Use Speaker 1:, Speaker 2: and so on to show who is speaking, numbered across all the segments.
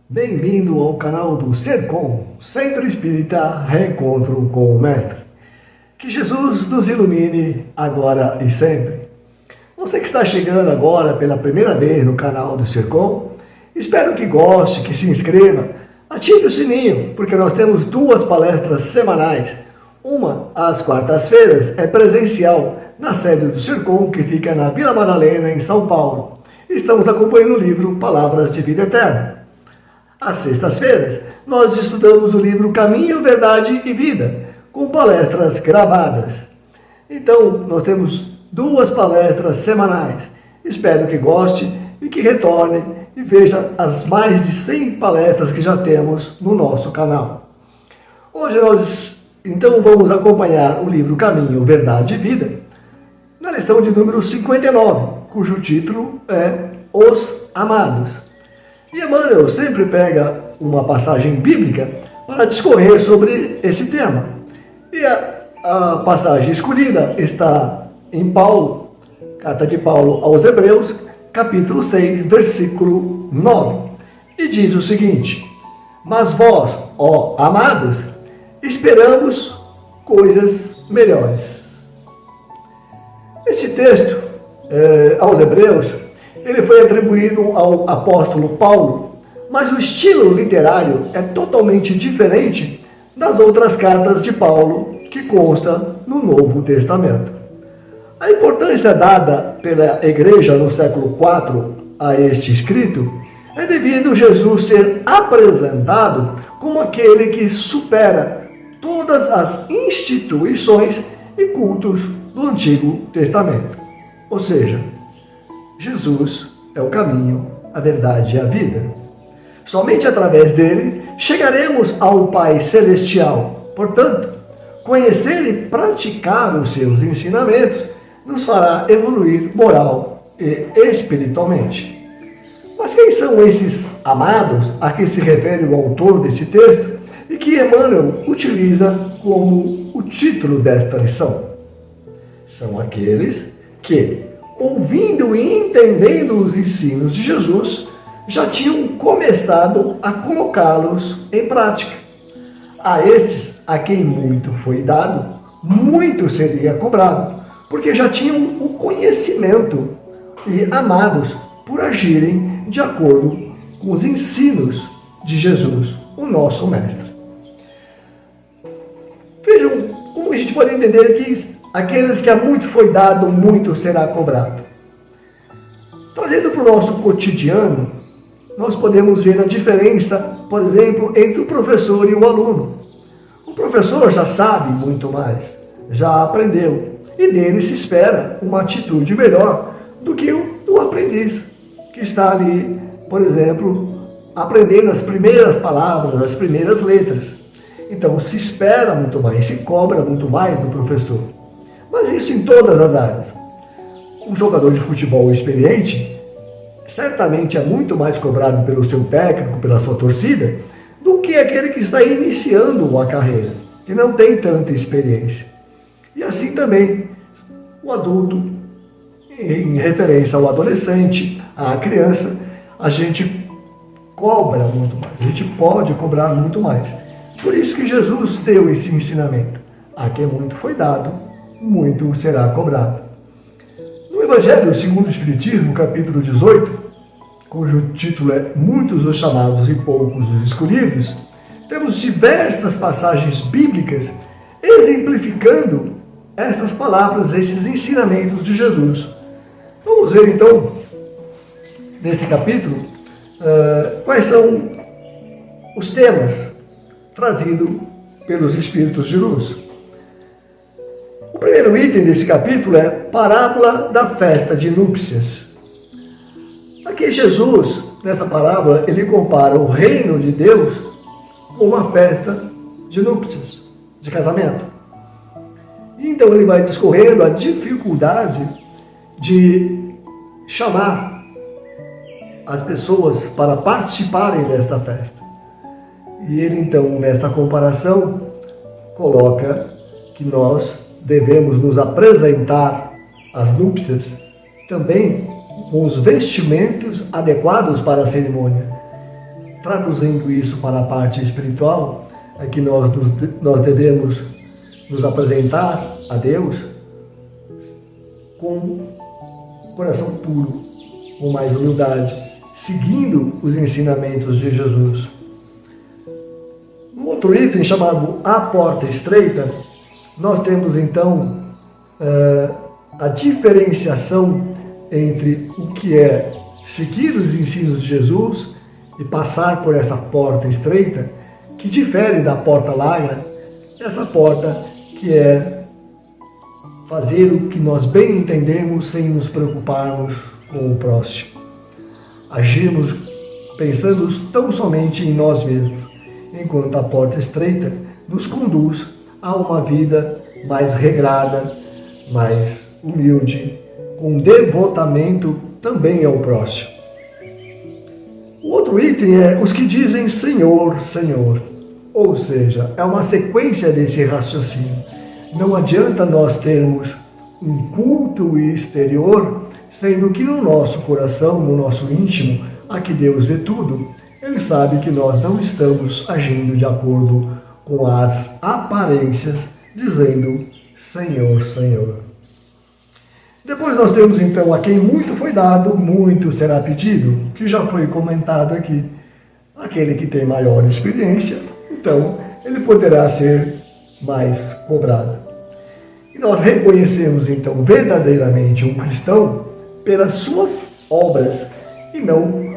Speaker 1: Bem-vindo ao canal do CERCOM, Centro Espírita Reencontro com o Mestre. Que Jesus nos ilumine agora e sempre. Você que está chegando agora pela primeira vez no canal do CERCOM, espero que goste, que se inscreva, ative o sininho, porque nós temos 2 palestras semanais. Uma às quartas-feiras é presencial na sede do CERCOM, que fica na Vila Madalena, em São Paulo. Estamos acompanhando o livro Palavras de Vida Eterna. Às sextas-feiras, nós estudamos o livro Caminho, Verdade e Vida, com palestras gravadas. Então, nós temos 2 palestras semanais. Espero que goste e que retorne e veja as mais de 100 palestras que já temos no nosso canal. Hoje nós, então, vamos acompanhar o livro Caminho, Verdade e Vida, na lição de número 59, cujo título é Os Amados. E Emmanuel sempre pega uma passagem bíblica para discorrer sobre esse tema. E a passagem escolhida está em Paulo, carta de Paulo aos Hebreus, capítulo 6, versículo 9. E diz o seguinte: Mas vós, ó amados, esperamos coisas melhores. Este texto, aos Hebreus, ele foi atribuído ao apóstolo Paulo, mas o estilo literário é totalmente diferente das outras cartas de Paulo que consta no Novo Testamento. A importância dada pela igreja no século IV a este escrito é devido a Jesus ser apresentado como aquele que supera todas as instituições e cultos do Antigo Testamento. Ou seja, Jesus é o caminho, a verdade e a vida. Somente através dele chegaremos ao Pai Celestial. Portanto, conhecer e praticar os seus ensinamentos nos fará evoluir moral e espiritualmente. Mas quem são esses amados a que se refere o autor deste texto e que Emmanuel utiliza como o título desta lição? São aqueles que, ouvindo e entendendo os ensinos de Jesus, já tinham começado a colocá-los em prática. A estes, a quem muito foi dado, muito seria cobrado, porque já tinham o conhecimento e amados por agirem de acordo com os ensinos de Jesus, o nosso Mestre. Vejam como a gente pode entender que aqueles que a muito foi dado, muito será cobrado. Trazendo para o nosso cotidiano, nós podemos ver a diferença, por exemplo, entre o professor e o aluno. O professor já sabe muito mais, já aprendeu, e dele se espera uma atitude melhor do que o do aprendiz, que está ali, por exemplo, aprendendo as primeiras palavras, as primeiras letras. Então se espera muito mais, se cobra muito mais do professor. Mas isso em todas as áreas. Um jogador de futebol experiente certamente é muito mais cobrado pelo seu técnico, pela sua torcida, do que aquele que está iniciando a carreira, que não tem tanta experiência. E assim também o adulto, em referência ao adolescente, à criança, a gente cobra muito mais, a gente pode cobrar muito mais. Por isso que Jesus deu esse ensinamento: a quem muito foi dado, muito será cobrado. No Evangelho segundo o Espiritismo, capítulo 18, cujo título é Muitos os chamados e poucos os escolhidos, temos diversas passagens bíblicas exemplificando essas palavras, esses ensinamentos de Jesus. Vamos ver então, nesse capítulo, quais são os temas trazidos pelos Espíritos de Luz. O primeiro item desse capítulo é Parábola da Festa de Núpcias. Aqui Jesus, nessa parábola, ele compara o reino de Deus com uma festa de núpcias, de casamento. E então ele vai discorrendo a dificuldade de chamar as pessoas para participarem desta festa. E ele então, nesta comparação, coloca que nós devemos nos apresentar às núpcias também com os vestimentos adequados para a cerimônia. traduzindo isso para a parte espiritual, é que nós devemos nos apresentar a Deus com coração puro, com mais humildade, seguindo os ensinamentos de Jesus. No outro item chamado A Porta Estreita, nós temos então a diferenciação entre o que é seguir os ensinos de Jesus e passar por essa porta estreita, que difere da porta larga, essa porta que é fazer o que nós bem entendemos sem nos preocuparmos com o próximo. Agirmos pensando tão somente em nós mesmos, enquanto a porta estreita nos conduz a uma vida mais regrada, mais humilde, com devotamento também ao próximo. O outro item é os que dizem Senhor, Senhor. Ou seja, é uma sequência desse raciocínio. Não adianta nós termos um culto exterior, sendo que no nosso coração, no nosso íntimo, aqui Deus vê tudo, Ele sabe que nós não estamos agindo de acordo com as aparências, dizendo Senhor, Senhor. Depois nós temos então a quem muito foi dado, muito será pedido, que já foi comentado aqui. Aquele que tem maior experiência, então ele poderá ser mais cobrado. E nós reconhecemos então verdadeiramente um cristão pelas suas obras e não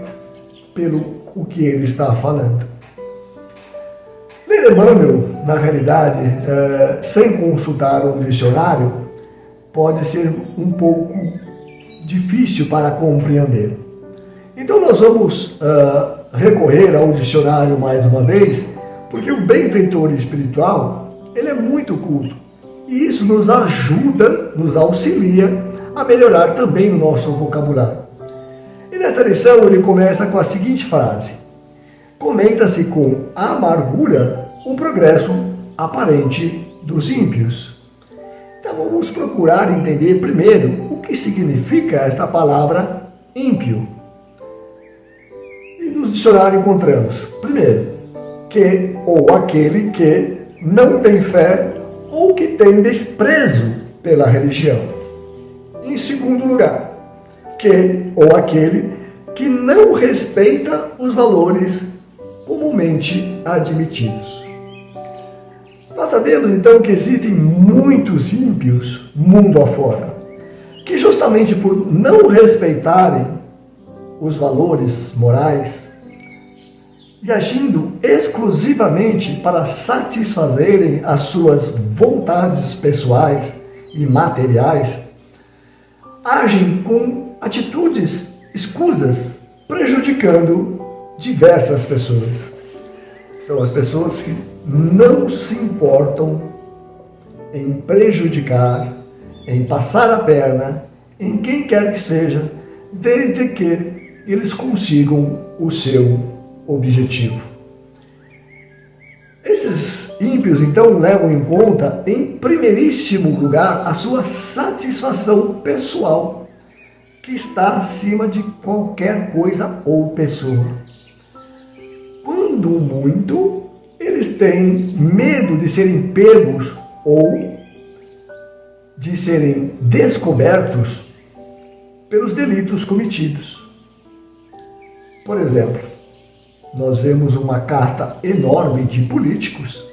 Speaker 1: pelo o que ele está falando. Ler Emmanuel, na realidade, sem consultar um dicionário, pode ser um pouco difícil para compreender. Então nós vamos recorrer ao dicionário mais uma vez, porque o benfeitor espiritual, ele é muito culto. E isso nos ajuda, nos auxilia a melhorar também o nosso vocabulário. E nesta lição ele começa com a seguinte frase: comenta-se com amargura o progresso aparente dos ímpios. Então vamos procurar entender primeiro o que significa esta palavra ímpio. E nos dicionários encontramos, primeiro, que ou aquele que não tem fé ou que tem desprezo pela religião. Em segundo lugar, que ou aquele que não respeita os valores comumente admitidos. Nós sabemos então que existem muitos ímpios mundo afora, que justamente por não respeitarem os valores morais e agindo exclusivamente para satisfazerem as suas vontades pessoais e materiais, agem com atitudes escusas, prejudicando diversas pessoas. São as pessoas que não se importam em prejudicar, em passar a perna, em quem quer que seja, desde que eles consigam o seu objetivo. Esses ímpios, então, levam em conta, em primeiríssimo lugar, a sua satisfação pessoal, que está acima de qualquer coisa ou pessoa. Quando muito, eles têm medo de serem pegos ou de serem descobertos pelos delitos cometidos. Por exemplo, nós vemos uma casta enorme de políticos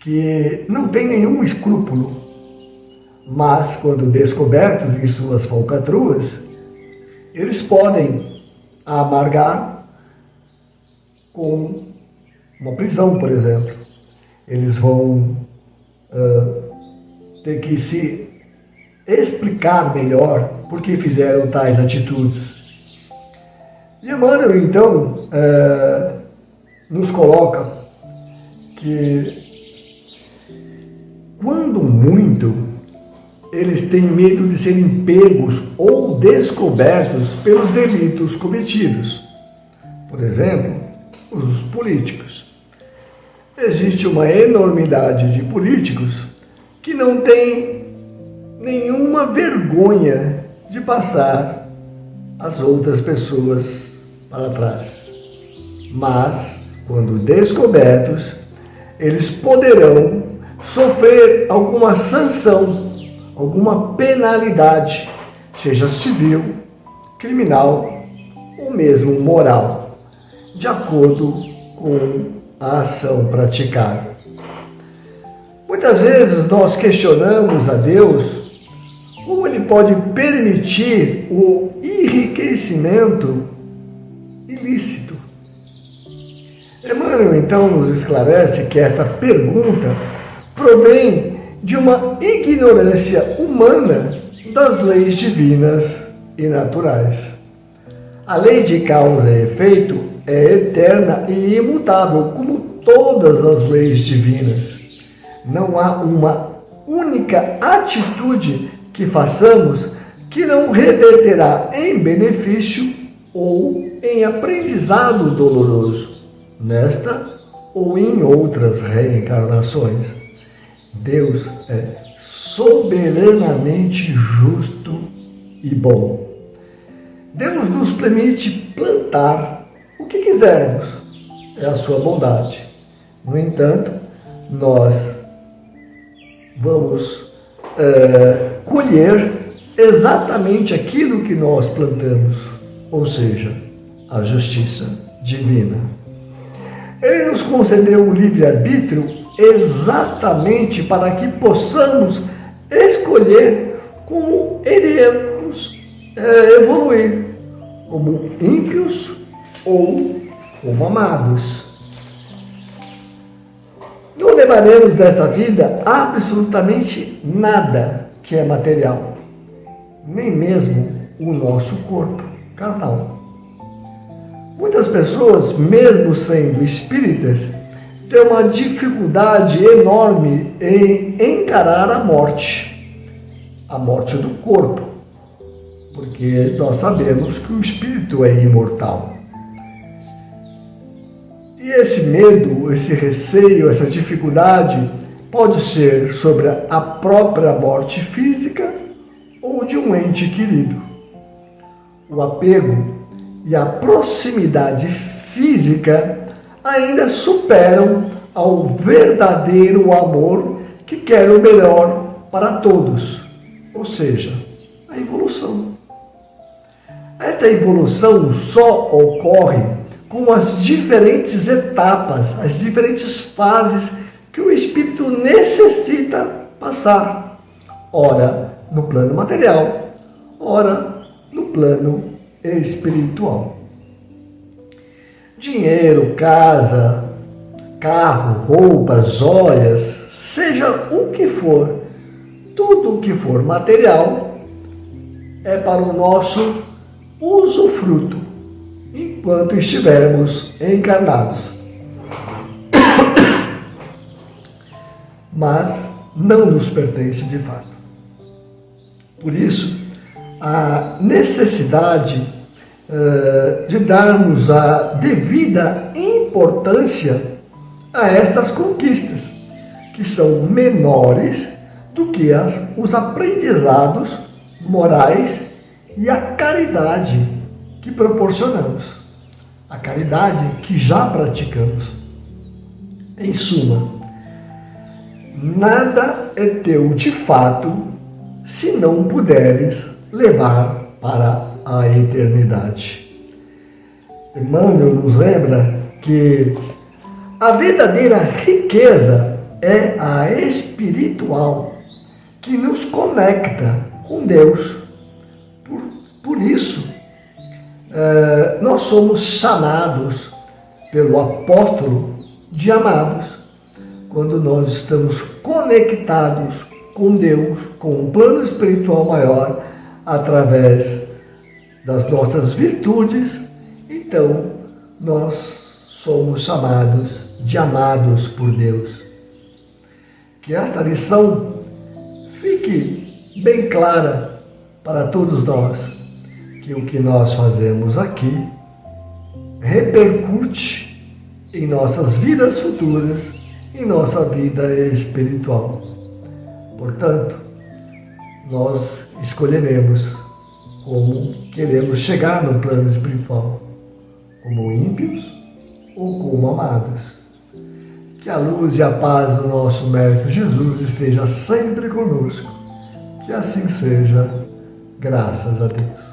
Speaker 1: que não tem nenhum escrúpulo, mas quando descobertos em suas falcatruas, eles podem amargar com uma prisão, por exemplo. Eles vão ter que se explicar melhor por que fizeram tais atitudes. E Emmanuel, então, nos coloca que, quando muito, eles têm medo de serem pegos ou descobertos pelos delitos cometidos. Por exemplo, os políticos. Existe uma enormidade de políticos que não têm nenhuma vergonha de passar as outras pessoas para trás. mas, quando descobertos, eles poderão sofrer alguma sanção, alguma penalidade, seja civil, criminal ou mesmo moral, de acordo com a ação praticada. Muitas vezes nós questionamos a Deus como Ele pode permitir o enriquecimento ilícito. Emmanuel então nos esclarece que esta pergunta provém de uma ignorância humana das leis divinas e naturais. A lei de causa e efeito é eterna e imutável, como todas as leis divinas. Não há uma única atitude que façamos que não reverterá em benefício ou em aprendizado doloroso, nesta ou em outras reencarnações. Deus é soberanamente justo e bom. Deus nos permite plantar o que quisermos, é a sua bondade. No entanto, nós vamos colher exatamente aquilo que nós plantamos, ou seja, a justiça divina. Ele nos concedeu o livre-arbítrio exatamente para que possamos escolher como iremos evoluir, como ímpios ou como amados. Não levaremos desta vida absolutamente nada que é material, nem mesmo o nosso corpo carnal. Muitas pessoas, mesmo sendo espíritas, têm uma dificuldade enorme em encarar a morte do corpo, porque nós sabemos que o espírito é imortal. E esse medo, esse receio, essa dificuldade pode ser sobre a própria morte física ou de um ente querido. O apego e a proximidade física ainda superam ao verdadeiro amor que quer o melhor para todos, ou seja, a evolução. Esta evolução só ocorre com as diferentes etapas, as diferentes fases que o espírito necessita passar, ora no plano material, ora no plano espiritual. Dinheiro, casa, carro, roupas, joias, seja o que for, tudo o que for material é para o nosso usufruto enquanto estivermos encarnados. Mas não nos pertence de fato. Por isso, a necessidade de darmos a devida importância a estas conquistas, que são menores do que os aprendizados morais e a caridade que proporcionamos, a caridade que já praticamos. Em suma, nada é teu de fato se não puderes levar para a eternidade. Emmanuel nos lembra que a verdadeira riqueza é a espiritual, que nos conecta com Deus. Por isso, nós somos chamados pelo apóstolo de amados, quando nós estamos conectados com Deus, com um plano espiritual maior, através das nossas virtudes, então nós somos chamados de amados por Deus. Que esta lição fique bem clara para todos nós, que o que nós fazemos aqui repercute em nossas vidas futuras, em nossa vida espiritual. Portanto, nós escolheremos como queremos chegar no plano espiritual, como ímpios ou como amados. Que a luz e a paz do nosso Mestre Jesus esteja sempre conosco. Que assim seja, graças a Deus.